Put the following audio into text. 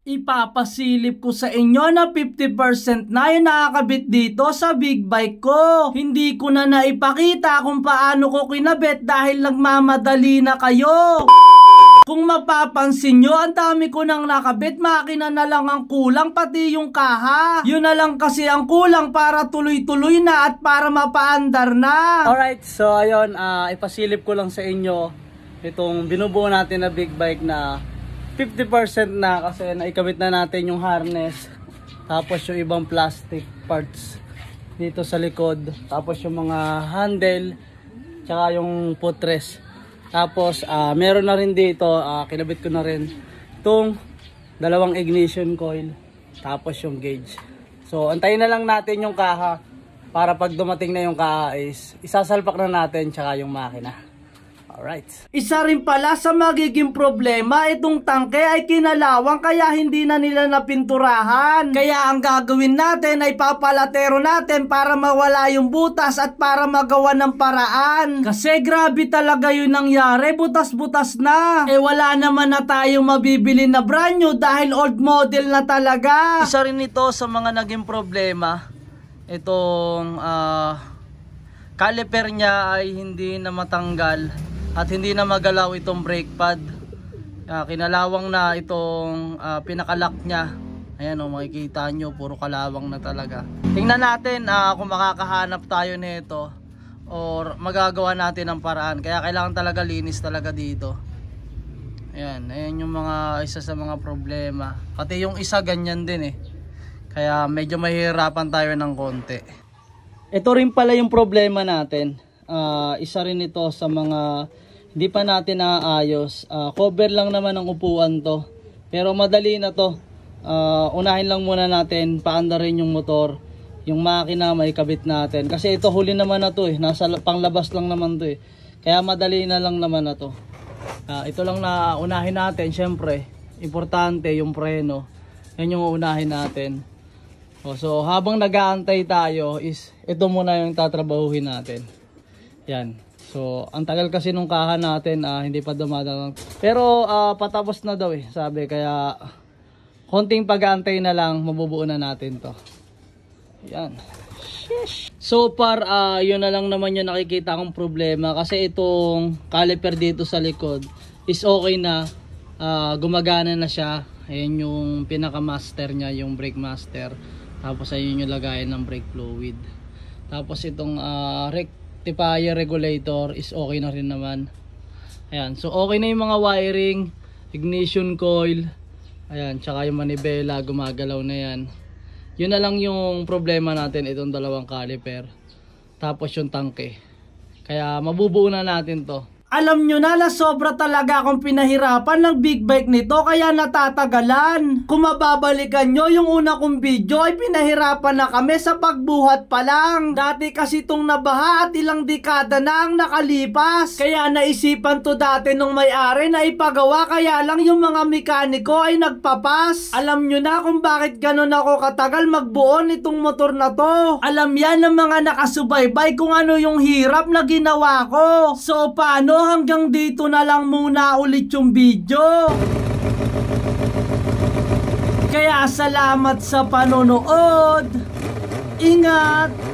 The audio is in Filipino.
Ipapasilip ko sa inyo na 50% na yung nakakabit dito sa big bike ko. Hindi ko na naipakita kung paano ko kinabit dahil nagmamadali na kayo. Kung mapapansin nyo, ang dami ko nang nakabit, makina na lang ang kulang, pati yung kaha. Yun na lang kasi ang kulang para tuloy-tuloy na at para mapaandar na. Alright, so ayun, ipasilip ko lang sa inyo itong binubuo natin na big bike na 50% na kasi naikabit na natin yung harness. Tapos yung ibang plastic parts dito sa likod. Tapos yung mga handle, tsaka yung footrest. Tapos meron na rin dito, kinabit ko na rin itong dalawang ignition coil. Tapos yung gauge. So antayin na lang natin yung kaha para pag dumating na yung kaha is isasalpak na natin tsaka yung makina. Alright. Isa rin pala sa magiging problema, itong tangke ay kinalawang kaya hindi na nila napinturahan. Kaya ang gagawin natin ay papalatero natin para mawala yung butas at para magawa ng paraan. Kasi grabe talaga yung nangyari, butas-butas na. Wala naman na tayong mabibili na brand new dahil old model na talaga. Isa rin ito sa mga naging problema. Itong caliper niya ay hindi na matanggal. At hindi na magalaw itong brake pad. Kinalawang na itong pinakalock niya. Ayan o, makikita nyo, puro kalawang na talaga. Tingnan natin kung makakahanap tayo nito or magagawa natin ang paraan. Kaya kailangan talaga linis talaga dito. Ayan, ayan yung mga isa sa mga problema. Pati yung isa ganyan din eh. Kaya medyo mahihirapan tayo ng konti. Ito rin pala yung problema natin. Isa rin ito sa mga hindi pa natin naayos. Cover lang naman ang upuan to, pero madali na to. Unahin lang muna natin paandarin yung motor, yung makina may kabit natin kasi ito huli naman na to eh, nasa panglabas lang naman to eh, kaya madali na lang naman na to. Ito lang na unahin natin. Syempre importante yung preno, yan yung unahin natin. So habang nag-aantay tayo is ito muna yung tatrabahuhin natin. Yan. So, ang tagal kasi nung kaha natin, hindi pa dumadaan. Pero, patapos na daw eh, sabi. Kaya, konting pag-aantay na lang, mabubuo na natin to. Yan. Sheesh. So far, yun na lang naman yung nakikita kong problema. Kasi itong caliper dito sa likod is okay na. Gumagana na siya. Ayan yung pinaka-master niya, yung brake master. Tapos, ayun yung lagayan ng brake fluid. Tapos, itong rectifier regulator is okay na rin naman. Ayan, so okay na yung mga wiring, ignition coil, ayan, tsaka yung manibela, gumagalaw na yan. Yun na lang yung problema natin, itong dalawang caliper. Tapos yung tangke. Kaya mabubuo na natin to. Alam nyo na, sobra talaga akong pinahirapan ng big bike nito kaya natatagalan. Kung mababalikan nyo yung una kong video ay pinahirapan na kami sa pagbuhat pa lang. Dati kasi itong nabaha at ilang dekada na ang nakalipas. Kaya naisipan to dati nung may-ari na ipagawa, kaya lang yung mga mekaniko ay nagpapas. Alam nyo na kung bakit ganun ako katagal magbuo nitong motor na to. Alam yan ng mga nakasubaybay kung ano yung hirap na ginawa ko. So paano? Hanggang dito na lang muna ulit yung video. Kaya salamat sa panonood. Ingat!